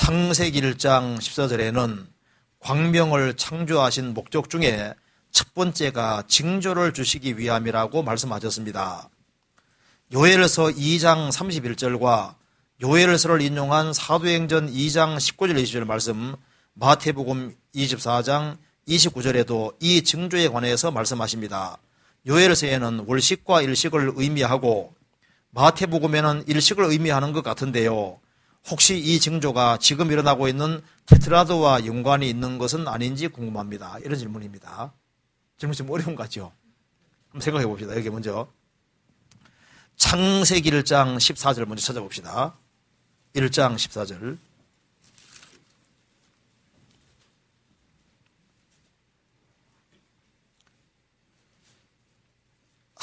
창세기 1장 14절에는 광명을 창조하신 목적 중에 첫 번째가 징조를 주시기 위함이라고 말씀하셨습니다. 요엘서 2장 31절과 요엘서를 인용한 사도행전 2장 19절 20절 말씀, 마태복음 24장 29절에도 이 징조에 관해서 말씀하십니다. 요엘서에는 월식과 일식을 의미하고 마태복음에는 일식을 의미하는 것 같은데요. 혹시 이 징조가 지금 일어나고 있는 테트라드와 연관이 있는 것은 아닌지 궁금합니다. 이런 질문입니다. 질문 좀 어려운 것 같죠? 한번 생각해 봅시다. 여기 먼저 창세기 1장 14절 먼저 찾아봅시다. 1장 14절.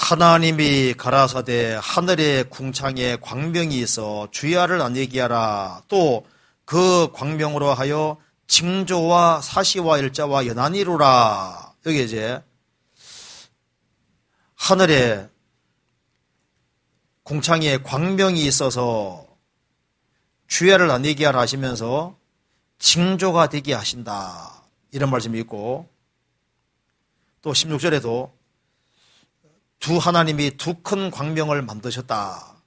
하나님이 가라사대 하늘의 궁창에 광명이 있어 주야를 안 얘기하라. 또 그 광명으로 하여 징조와 사시와 일자와 연한이로라. 여기 이제 하늘에 궁창에 광명이 있어서 주야를 안 얘기하라 하시면서 징조가 되게 하신다. 이런 말씀이 있고, 또 16절에도 두 하나님이 두 큰 광명을 만드셨다.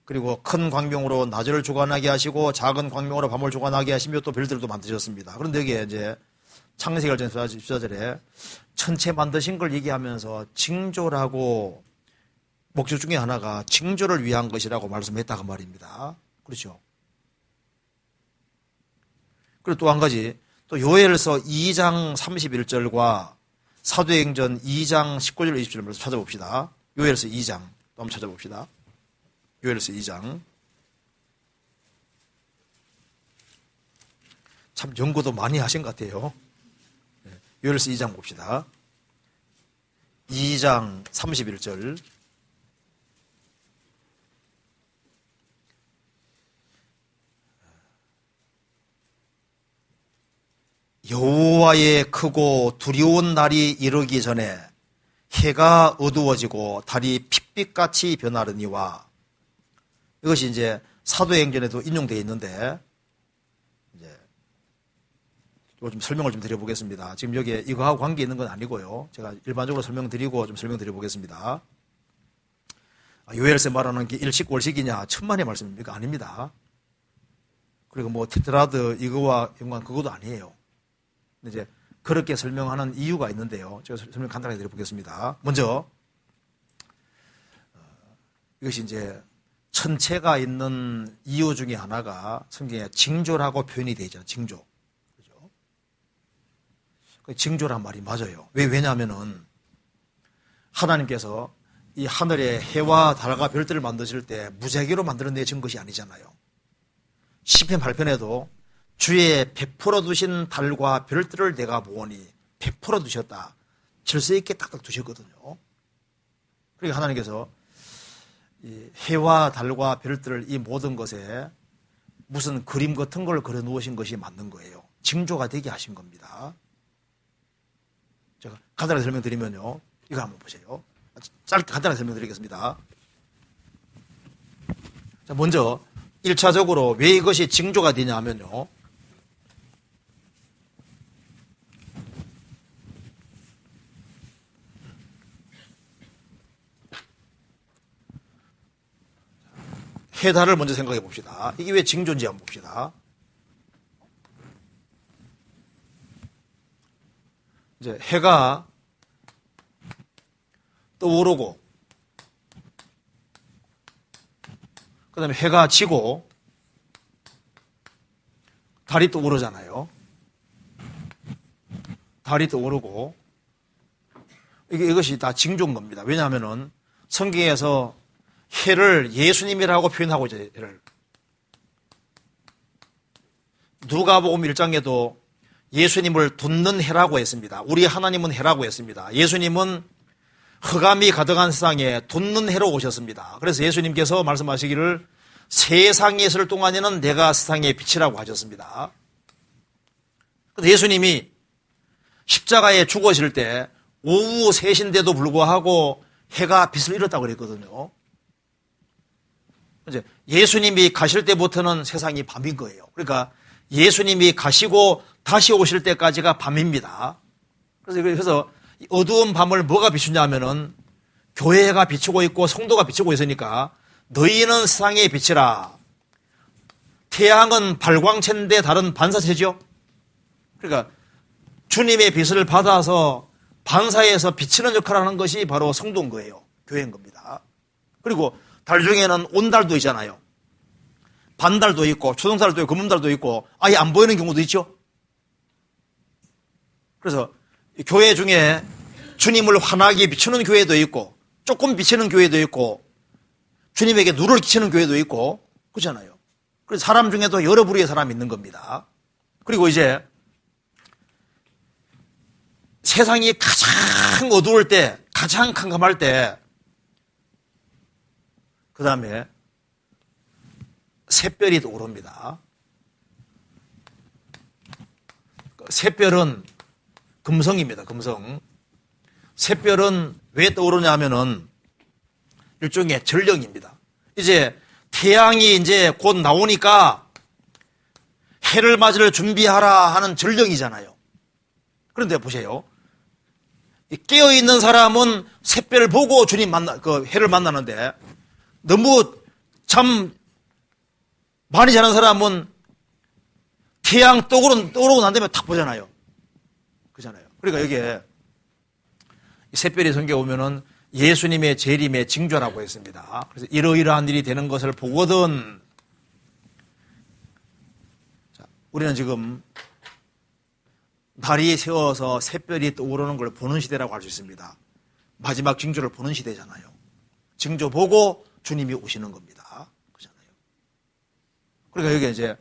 그리고 큰 광명으로 낮을 주관하게 하시고 작은 광명으로 밤을 주관하게 하시며 또 별들도 만드셨습니다. 그런데 여기에 이제 창세기 1장 14절에 천체 만드신 걸 얘기하면서 징조라고 목적 중에 하나가 징조를 위한 것이라고 말씀했다고 말입니다. 그렇죠? 그리고 또 한 가지, 또 요엘서 2장 31절과 사도행전 2장 19절 20절을 찾아봅시다. 요엘서 2장 한번 찾아봅시다. 요엘서 2장. 참 연구도 많이 하신 것 같아요. 요엘서 2장 봅시다. 2장 31절. 여호와의 크고 두려운 날이 이르기 전에 해가 어두워지고 달이 핏빛같이 변하려니와. 이것이 이제 사도행전에도 인용되어 있는데, 이제 이거 좀 설명을 좀 드려보겠습니다. 지금 여기에 이거하고 관계 있는 건 아니고요. 제가 일반적으로 설명드리고 좀 설명드려보겠습니다. 요엘서 말하는 게 일식 월식이냐 천만의 말씀입니까? 아닙니다. 그리고 뭐 테트라드 이거와 연관 그것도 아니에요. 이제 그렇게 설명하는 이유가 있는데요. 제가 설명 간단하게 드려보겠습니다. 먼저 이것이 이제 천체가 있는 이유 중에 하나가 성경에 징조라고 표현이 되죠. 징조. 그죠? 징조란 말이 맞아요. 왜냐하면은 하나님께서 이 하늘에 해와 달과 별들을 만드실 때 무작위로 만들어내신 것이 아니잖아요. 시편 8편에도 주의 베풀어 두신 달과 별들을 내가 보오니, 베풀어 두셨다. 질서 있게 딱딱 두셨거든요. 그러니까 하나님께서 이 해와 달과 별들을 이 모든 것에 무슨 그림 같은 걸 그려 놓으신 것이 맞는 거예요. 징조가 되게 하신 겁니다. 제가 간단하게 설명드리면요. 이거 한번 보세요. 짧게 간단하게 설명드리겠습니다. 자, 먼저 1차적으로 왜 이것이 징조가 되냐 하면요. 해달을 먼저 생각해 봅시다. 이게 왜 징조인지 한번 봅시다. 이제 해가 떠오르고, 그 다음에 해가 지고, 달이 떠오르잖아요. 달이 떠오르고, 이것이 다 징조인 겁니다. 왜냐하면은 성경에서 해를 예수님이라고 표현하고 있죠. 해를. 누가복음 1장에도 예수님을 돋는 해라고 했습니다. 우리 하나님은 해라고 했습니다. 예수님은 흑암이 가득한 세상에 돋는 해로 오셨습니다. 그래서 예수님께서 말씀하시기를 세상에 있을 동안에는 내가 세상의 빛이라고 하셨습니다. 예수님이 십자가에 죽으실 때 오후 3시인데도 불구하고 해가 빛을 잃었다고 그랬거든요. 이제 예수님이 가실 때부터는 세상이 밤인 거예요. 그러니까 예수님이 가시고 다시 오실 때까지가 밤입니다. 그래서 어두운 밤을 뭐가 비추냐 하면은 교회가 비추고 있고 성도가 비추고 있으니까 너희는 세상의 빛이라. 태양은 발광체인데 다른 반사체죠. 그러니까 주님의 빛을 받아서 반사해서 비치는 역할을 하는 것이 바로 성도인 거예요. 교회인 겁니다. 그리고 달 중에는 온달도 있잖아요. 반달도 있고 초등달도 있고 금음달도 있고 아예 안 보이는 경우도 있죠. 그래서 교회 중에 주님을 환하게 비추는 교회도 있고 조금 비치는 교회도 있고 주님에게 누를 끼치는 교회도 있고 그렇잖아요. 그래서 사람 중에도 여러 부류의 사람이 있는 겁니다. 그리고 이제 세상이 가장 어두울 때, 가장 캄캄할 때, 그 다음에 샛별이 떠오릅니다. 샛별은 금성입니다. 금성. 샛별은 왜 떠오르냐 하면은 일종의 전령입니다. 이제 태양이 이제 곧 나오니까 해를 맞을 준비하라 하는 전령이잖아요. 그런데 보세요. 깨어있는 사람은 샛별 보고 주님 해를 만나는데 너무 잠 많이 자는 사람은 태양 떠오르고 난 다음에 탁 보잖아요. 그잖아요. 그러니까 여기에 샛별이 성경에 오면은 예수님의 재림의 징조라고 했습니다. 그래서 이러이러한 일이 되는 것을 보거든. 자, 우리는 지금 달이 세워서 샛별이 떠오르는 걸 보는 시대라고 할 수 있습니다. 마지막 징조를 보는 시대잖아요. 징조 보고 주님이 오시는 겁니다. 그렇잖아요. 그러니까 여기 이제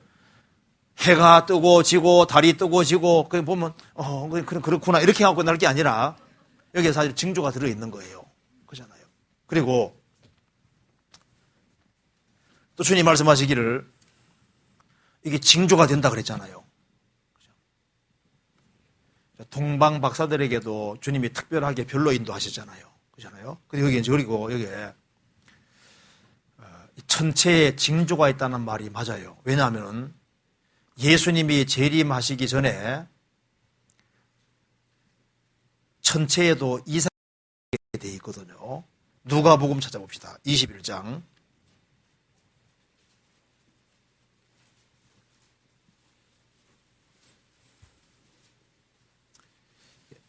해가 뜨고 지고 달이 뜨고 지고 그냥 보면 그렇구나 이렇게 하고 끝날 게 아니라 여기에 사실 징조가 들어있는 거예요. 그렇잖아요. 그리고 또 주님 말씀하시기를 이게 징조가 된다 그랬잖아요. 동방 박사들에게도 주님이 특별하게 별로 인도하셨잖아요. 그렇잖아요. 그리고 여기에 천체에 징조가 있다는 말이 맞아요. 왜냐하면 예수님이 재림하시기 전에 천체에도 이상하게 되어 있거든요. 누가복음 찾아봅시다. 21장.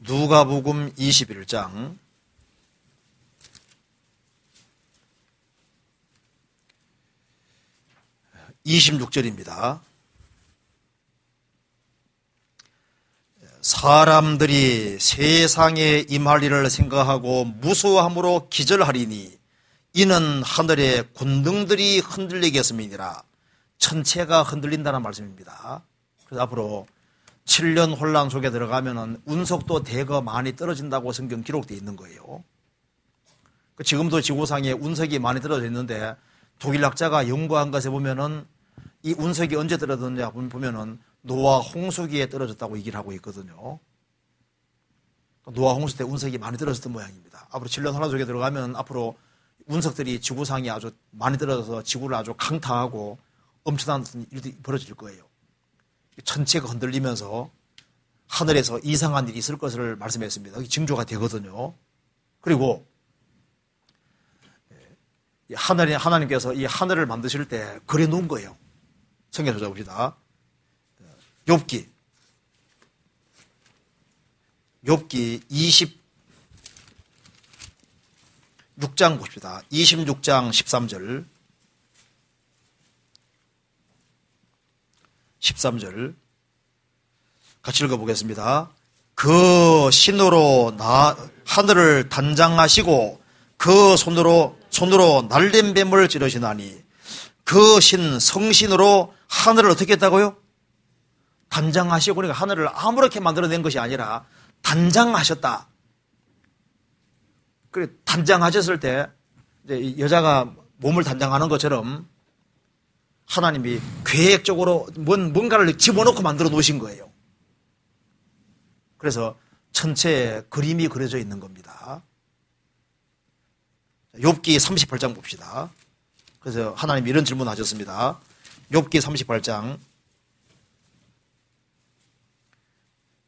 누가복음 21장 26절입니다. 사람들이 세상에 임할 일을 생각하고 무수함으로 기절하리니 이는 하늘의 군등들이 흔들리겠음이니라. 천체가 흔들린다는 말씀입니다. 그래서 앞으로 7년 혼란 속에 들어가면은 운석도 대거 많이 떨어진다고 성경 기록되어 있는 거예요. 지금도 지구상에 운석이 많이 떨어져 있는데 독일학자가 연구한 것에 보면은 이 운석이 언제 떨어졌냐 보면은 노아 홍수기에 떨어졌다고 얘기를 하고 있거든요. 노아 홍수 때 운석이 많이 떨어졌던 모양입니다. 앞으로 7년 혼란 속에 들어가면 앞으로 운석들이 지구상에 아주 많이 떨어져서 지구를 아주 강타하고 엄청난 일이 벌어질 거예요. 천체가 흔들리면서 하늘에서 이상한 일이 있을 것을 말씀했습니다. 여기 징조가 되거든요. 그리고 하나님께서 이 하늘을 만드실 때 그려놓은 거예요. 성경 찾아봅시다. 욥기 26장 봅시다. 26장 13절 13절 같이 읽어보겠습니다. 그 신으로 하늘을 단장하시고 그 손으로 날린 뱀을 찌르시나니 그 신 성신으로 하늘을 어떻게 했다고요? 단장하시고 그러니까 하늘을 아무렇게 만들어낸 것이 아니라 단장하셨다. 그래 단장하셨을 때 이제 여자가 몸을 단장하는 것처럼 하나님이 계획적으로 뭔가를 집어넣고 만들어 놓으신 거예요. 그래서 천체에 그림이 그려져 있는 겁니다. 욥기 38장 봅시다. 그래서 하나님이 이런 질문을 하셨습니다. 욥기 38장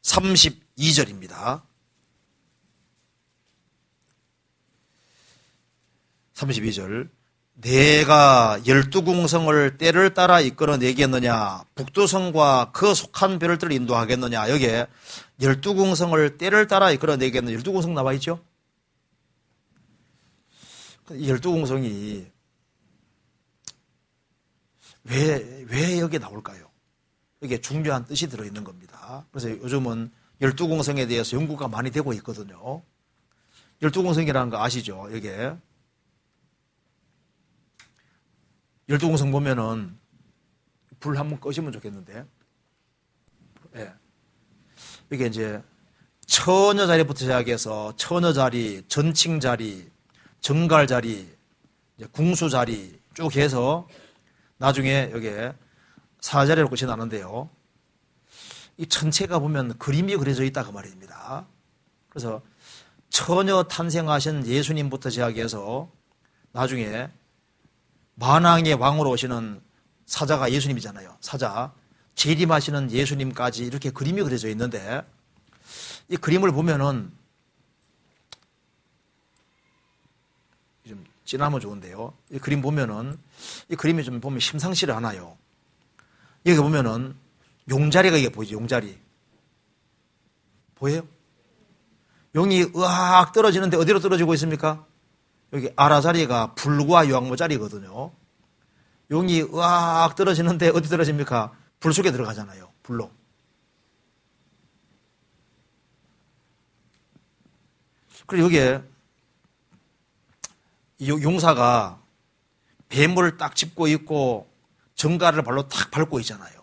32절입니다. 32절. 내가 12궁성을 때를 따라 이끌어 내겠느냐, 북두성과 그 속한 별들을 인도하겠느냐. 여기에 12궁성을 때를 따라 이끌어 내겠느냐. 12궁성 나와 있죠? 12궁성이 왜 여기에 나올까요? 여기에 중요한 뜻이 들어있는 겁니다. 그래서 요즘은 12궁성에 대해서 연구가 많이 되고 있거든요. 12궁성이라는 거 아시죠? 여기에 12궁성 보면은 불 한번 꺼시면 좋겠는데, 예. 이게 이제 처녀 자리부터 시작해서 처녀 자리, 전칭 자리, 정갈 자리, 궁수 자리 쭉 해서 나중에 여기에 사자리로 끝이 나는데요. 이 전체가 보면 그림이 그려져 있다 그 말입니다. 그래서 처녀 탄생하신 예수님부터 시작해서 나중에 만왕의 왕으로 오시는 사자가 예수님이잖아요. 사자. 재림하시는 예수님까지 이렇게 그림이 그려져 있는데, 이 그림을 보면은 좀 진하면 좋은데요. 이 그림 보면은, 이 그림이 좀 보면 심상치를 않아요. 여기 보면은 용자리가 이게 보이죠. 용자리. 보여요? 용이 으악 떨어지는데 어디로 떨어지고 있습니까? 여기 아라자리가 불과 요항모자리거든요. 용이 으악 떨어지는데 어디 떨어집니까? 불 속에 들어가잖아요. 불로. 그리고 여기에 용사가 뱀을 딱 짚고 있고 정갈을 발로 탁 밟고 있잖아요.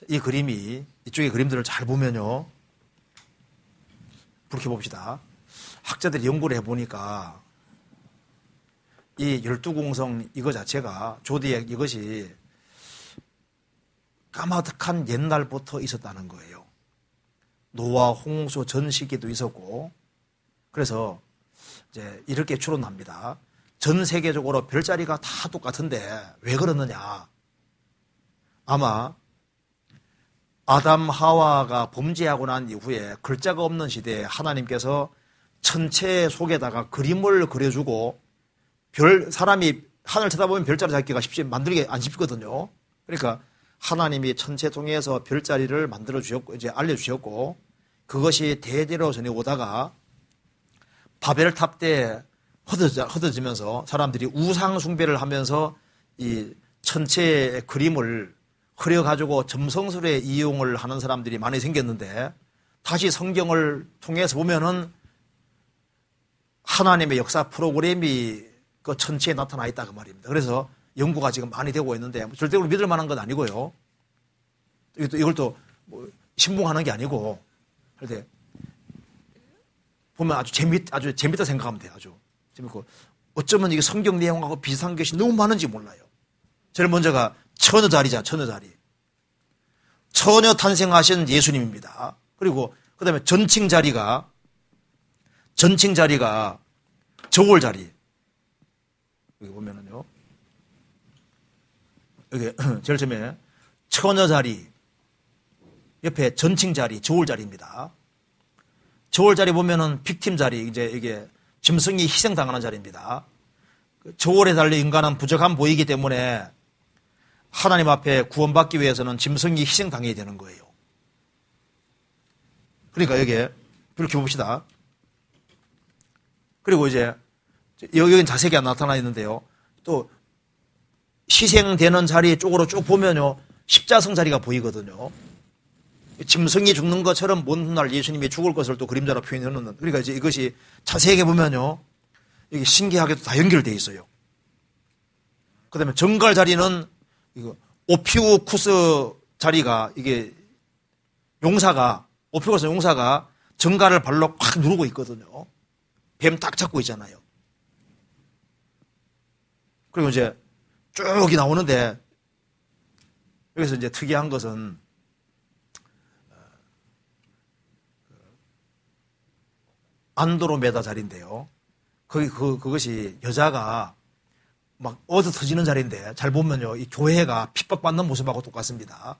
이 그림이, 이쪽의 그림들을 잘 보면요. 그렇게 봅시다. 학자들이 연구를 해보니까 이 12궁성 이거 자체가 조디액 이것이 까마득한 옛날부터 있었다는 거예요. 노아 홍수 전 시기도 있었고, 그래서 이제 이렇게 추론합니다. 전 세계적으로 별자리가 다 똑같은데 왜 그러느냐? 아마 아담 하와가 범죄하고 난 이후에 글자가 없는 시대에 하나님께서 천체 속에다가 그림을 그려주고 사람이 하늘 쳐다보면 별자리 잡기가 만들기 안 쉽거든요. 그러니까 하나님이 천체 통해서 별자리를 만들어 주셨고, 이제 알려주셨고, 그것이 대대로 전해오다가 바벨탑 때 흩어지면서 사람들이 우상숭배를 하면서 이 천체의 그림을 그려가지고 점성술에 이용을 하는 사람들이 많이 생겼는데, 다시 성경을 통해서 보면은 하나님의 역사 프로그램이 그 천체에 나타나 있다 그 말입니다. 그래서 연구가 지금 많이 되고 있는데 절대로 믿을 만한 건 아니고요. 이걸 또 뭐 신봉하는 게 아니고, 그런데 보면 아주 재밌다 생각하면 돼요. 아주 재밌고, 어쩌면 이게 성경 내용하고 비슷한 것이 너무 많은지 몰라요. 제일 먼저가 처녀 자리자, 처녀 자리. 처녀 탄생하신 예수님입니다. 그리고 그 다음에 전칭 자리가 저울 자리. 여기 보면은요. 여기 제일 처음에 처녀 자리, 옆에 전칭 자리, 저울 자리입니다. 저울 자리 보면은 빅팀 자리, 이제 이게 짐승이 희생당하는 자리입니다. 저울에 달려 인간은 부족함 보이기 때문에 하나님 앞에 구원받기 위해서는 짐승이 희생당해야 되는 거예요. 그러니까 여기에 이렇게 봅시다. 그리고 이제 여기는 자세히 안 나타나 있는데요. 또 희생되는 자리 쪽으로 쭉 보면요, 십자성 자리가 보이거든요. 짐승이 죽는 것처럼 먼 훗날 예수님이 죽을 것을 또 그림자로 표현해놓는. 그러니까 이제 이것이 자세히 보면요, 이게 신기하게도 다 연결되어 있어요. 그 다음에 정갈 자리는 이거 오피우쿠스 자리가, 이게 오피우쿠스 용사가 정갈을 발로 꽉 누르고 있거든요. 뱀 딱 잡고 있잖아요. 그리고 이제 쭉이 나오는데, 여기서 이제 특이한 것은 안드로메다 자리인데요. 그것이 여자가 막 얻어 터지는 자리인데 잘 보면요. 이 교회가 핍박받는 모습하고 똑같습니다.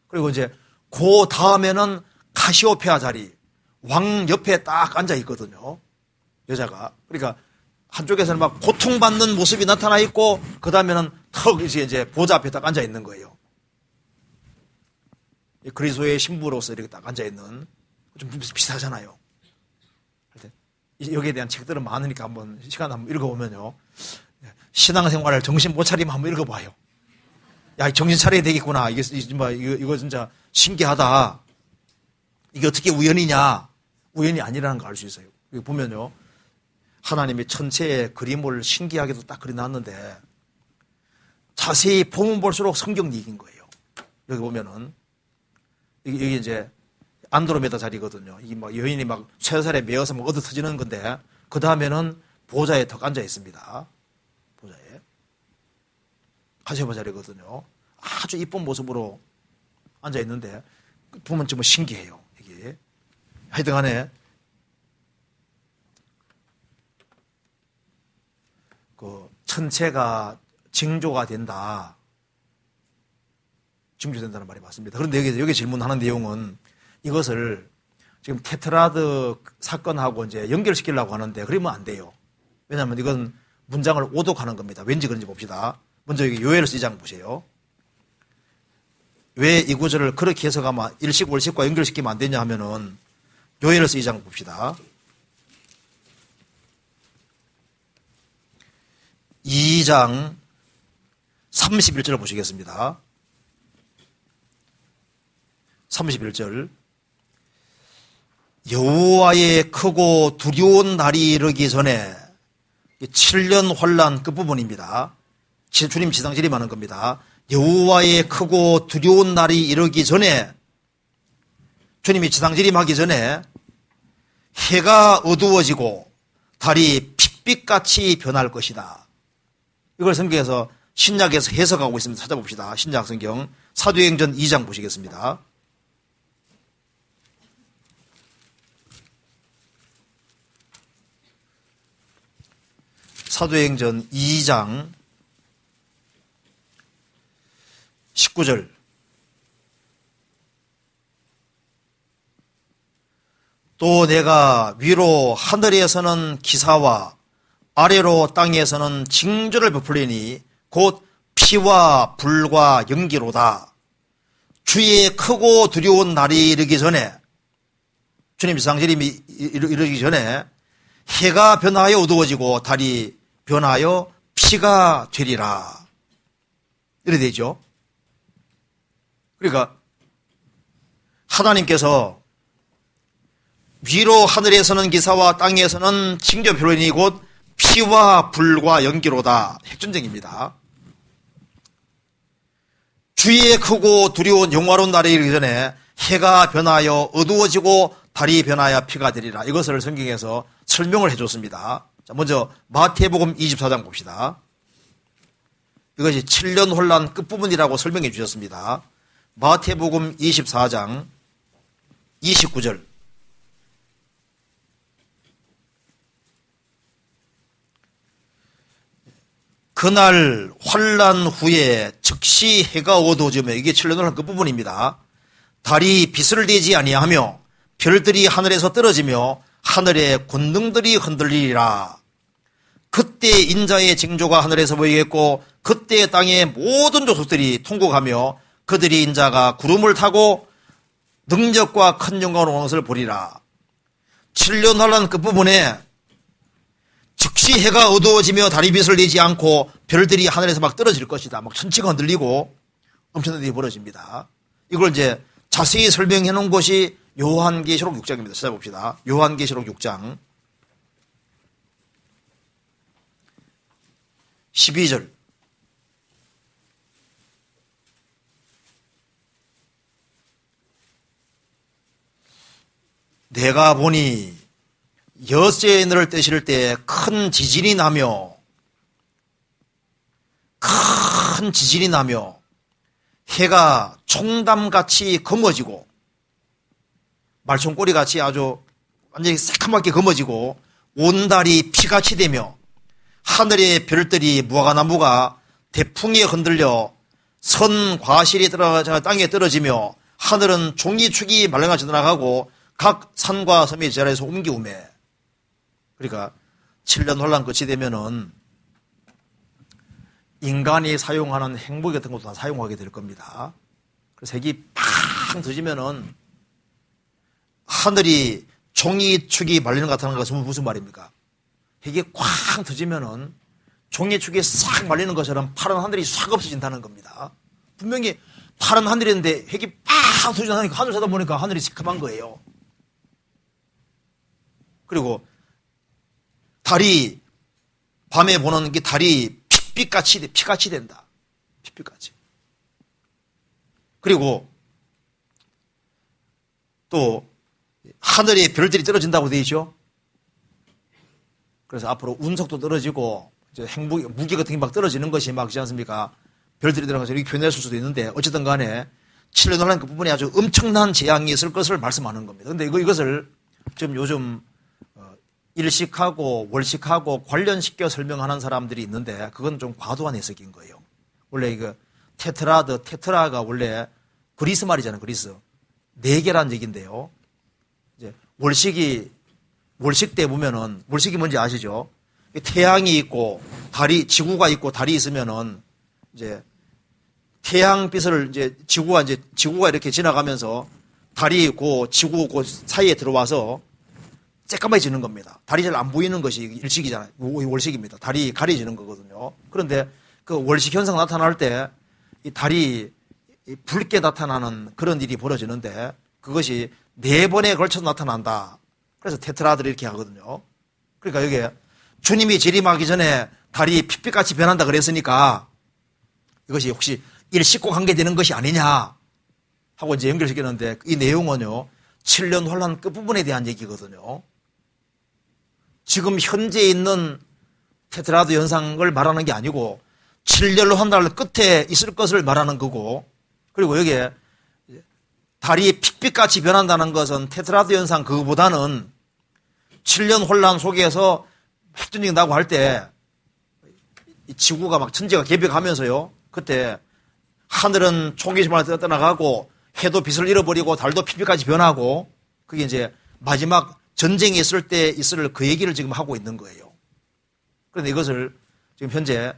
그리고 이제 그 다음에는 카시오페아 자리, 왕 옆에 딱 앉아 있거든요. 여자가. 그러니까 한쪽에서는 막 고통받는 모습이 나타나 있고 그 다음에는 턱 이제 보좌 앞에 딱 앉아 있는 거예요. 그리스도의 신부로서 이렇게 딱 앉아 있는 좀 비슷하잖아요. 여기에 대한 책들은 많으니까 한번 시간 한번 읽어보면요. 신앙생활을 정신 못 차리면 한번 읽어봐요. 야, 정신 차려야 되겠구나. 이거 진짜 신기하다. 이게 어떻게 우연이냐? 우연이 아니라는 걸 알 수 있어요. 여기 보면요. 하나님이 천체의 그림을 신기하게도 딱 그려놨는데 자세히 보면 볼수록 성경 얘기인 거예요. 여기 보면은 이게 이제 안드로메다 자리거든요. 이게 막 여인이 막 쇠살에 매어서 막 얻어 터지는 건데 그 다음에는 보좌에 턱 앉아 있습니다. 보좌에 카시오페아 자리거든요. 아주 이쁜 모습으로 앉아 있는데 보면 좀 신기해요. 이게 하여튼간에 그 천체가 징조가 된다. 징조된다는 말이 맞습니다. 그런데 여기 질문하는 내용은 이것을 지금 테트라드 사건하고 이제 연결시키려고 하는데 그러면 안 돼요. 왜냐하면 이건 문장을 오독하는 겁니다. 왠지 그런지 봅시다. 먼저 여기 요엘서 2장 보세요. 왜 이 구절을 그렇게 해석하면 일식월식과 연결시키면 안 되냐 하면은 요엘서 2장 봅시다. 2장 31절을 보시겠습니다. 31절. 여호와의 크고 두려운 날이 이르기 전에 7년 환난 끝부분입니다. 주님 지상지림하는 겁니다. 여호와의 크고 두려운 날이 이르기 전에 주님이 지상지림하기 전에 해가 어두워지고 달이 핏빛같이 변할 것이다. 이걸 성경에서 신약에서 해석하고 있습니다. 찾아봅시다. 신약 성경 사도행전 2장 보시겠습니다. 사도행전 2장 19절. 또 내가 위로 하늘에서는 기사와 아래로 땅에서는 징조를 베풀리니 곧 피와 불과 연기로다. 주의 크고 두려운 날이 이르기 전에, 주님 지상지림이 이르기 전에 해가 변하여 어두워지고 달이 변하여 피가 되리라. 이래 되죠. 그러니까 하나님께서 위로 하늘에서는 기사와 땅에서는 징조 표현이 곧 피와 불과 연기로다. 핵전쟁입니다. 주의 크고 두려운 영화로운 날이 이르기 전에 해가 변하여 어두워지고 달이 변하여 피가 되리라. 이것을 성경에서 설명을 해줬습니다. 자, 먼저 마태복음 24장 봅시다. 이것이 7년 혼란 끝부분이라고 설명해 주셨습니다. 마태복음 24장 29절. 그날 환란 후에 즉시 해가 어두워지며, 이게 7년 혼란 끝부분입니다. 달이 빛을 내지 아니하며 별들이 하늘에서 떨어지며 하늘의 권능들이 흔들리리라. 그때 인자의 징조가 하늘에서 보이겠고 그때 땅의 모든 족속들이 통곡하며 그들이 인자가 구름을 타고 능력과 큰 영광으로 오는 것을 보리라. 7년 환란 끝부분에 즉시 해가 어두워지며 달이 빛을 내지 않고 별들이 하늘에서 막 떨어질 것이다. 막 천지가 흔들리고 엄청난 일이 벌어집니다. 이걸 이제 자세히 설명해 놓은 것이 요한계시록 6장입니다. 찾아봅시다. 요한계시록 6장 12절. 내가 보니 엿새 너를 떼실 때 큰 지진이 나며 해가 총담같이 검어지고 말총꼬리같이 아주 완전히 새카맣게 검어지고 온 달이 피같이 되며 하늘의 별들이 무화과나무가 대풍에 흔들려 선 과실이 들어가 땅에 떨어지며 하늘은 종이축이 말랑같이 나가고 각 산과 섬이 제자리에서 옮기우매. 그러니까 7년 혼란 끝이 되면은 인간이 사용하는 행복 같은 것도 다 사용하게 될 겁니다. 그래서 핵이 팡 터지면은 하늘이 종이축이 말리는 것 같다는 것은 무슨 말입니까? 핵이 쾅 터지면은 종이축이 싹 말리는 것처럼 파란 하늘이 싹 없어진다는 겁니다. 분명히 파란 하늘인데 핵이 팍 터지니까 하늘 쳐다보니까 하늘이 시커먼 거예요. 그리고 달이 밤에 보는 게 달이 피같이 된다. 핏빛같이. 그리고 또 하늘에 별들이 떨어진다고 되어 있죠. 그래서 앞으로 운석도 떨어지고 이제 무기 같은 게 막 떨어지는 것이 막 그렇지 않습니까? 별들이 들어가서 이렇게 교내했을 수도 있는데 어쨌든 간에 7년 혼란 그 부분에 아주 엄청난 재앙이 있을 것을 말씀하는 겁니다. 그런데 이것을 지금 요즘 일식하고 월식하고 관련시켜 설명하는 사람들이 있는데 그건 좀 과도한 해석인 거예요. 원래 이거 테트라가 원래 그리스 말이잖아요. 그리스. 4개란 얘기인데요. 이제 월식 때 보면은 월식이 뭔지 아시죠? 태양이 있고 지구가 있고 달이 있으면은 이제 태양빛을 이제 지구가 이렇게 지나가면서 달이 그 지구 그 사이에 들어와서 쬐까매지는 겁니다. 달이 잘 안 보이는 것이 일식이잖아요. 월식입니다. 달이 가려지는 거거든요. 그런데 그 월식 현상 나타날 때 이 달이 붉게 나타나는 그런 일이 벌어지는데 그것이 4번에 걸쳐서 나타난다. 그래서 테트라들이 이렇게 하거든요. 그러니까 여기에 주님이 재림하기 전에 달이 핏빛같이 변한다 그랬으니까 이것이 혹시 일식과 관계되는 것이 아니냐 하고 이제 연결시켰는데 이 내용은요 7년 혼란 끝부분에 대한 얘기거든요. 지금 현재 있는 테트라드 현상을 말하는 게 아니고 7년 혼란 끝에 있을 것을 말하는 거고 그리고 여기에 달이 핏빛같이 변한다는 것은 테트라드 현상 그거보다는 7년 혼란 속에서 핵전쟁이 나고 할 때 지구가 막 천지가 개벽하면서요. 그때 하늘은 총기심을 떠나가고 해도 빛을 잃어버리고 달도 핏빛같이 변하고 그게 이제 마지막 전쟁이 있을 때 있을 그 얘기를 지금 하고 있는 거예요. 그런데 이것을 지금 현재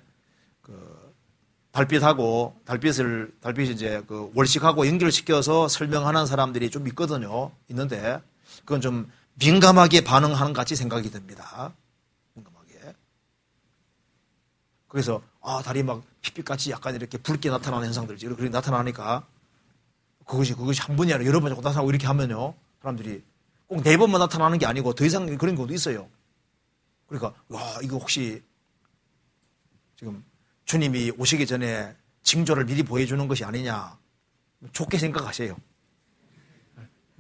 달빛이 이제 그 월식하고 연결시켜서 설명하는 사람들이 좀 있거든요. 있는데 그건 좀 민감하게 반응하는 것 같이 생각이 듭니다. 민감하게. 그래서 달이 막 핏빛같이 약간 이렇게 붉게 나타나는 현상들이 그렇게 나타나니까 그것이 한 번이 아니라 여러 번 자꾸 나타나고 이렇게 하면요. 사람들이 꼭 4번만 나타나는 게 아니고 더 이상 그런 경우도 있어요. 그러니까 이거 혹시 지금 주님이 오시기 전에 징조를 미리 보여주는 것이 아니냐. 좋게 생각하세요.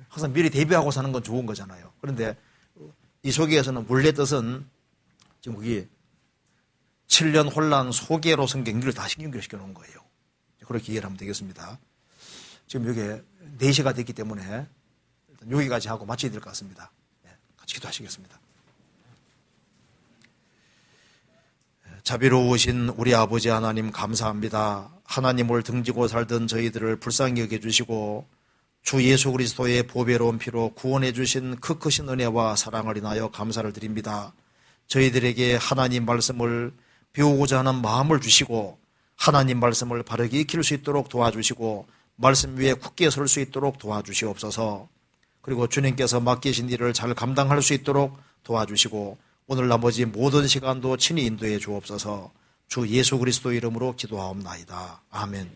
항상 미리 대비하고 사는 건 좋은 거잖아요. 그런데 이 소개에서는 원래 뜻은 지금 거기 7년 혼란 소개로 성경을 다시 연결시켜 놓은 거예요. 그렇게 이해를 하면 되겠습니다. 지금 여기 4시가 됐기 때문에 일단 여기까지 하고 마쳐야 될 것 같습니다. 같이 기도하시겠습니다. 자비로우신 우리 아버지 하나님 감사합니다. 하나님을 등지고 살던 저희들을 불쌍히 여겨주시고 주 예수 그리스도의 보배로운 피로 구원해 주신 그 크신 은혜와 사랑을 인하여 감사를 드립니다. 저희들에게 하나님 말씀을 배우고자 하는 마음을 주시고 하나님 말씀을 바르게 익힐 수 있도록 도와주시고 말씀 위에 굳게 설 수 있도록 도와주시옵소서. 그리고 주님께서 맡기신 일을 잘 감당할 수 있도록 도와주시고 오늘 나머지 모든 시간도 친히 인도해 주옵소서. 주 예수 그리스도 이름으로 기도하옵나이다. 아멘.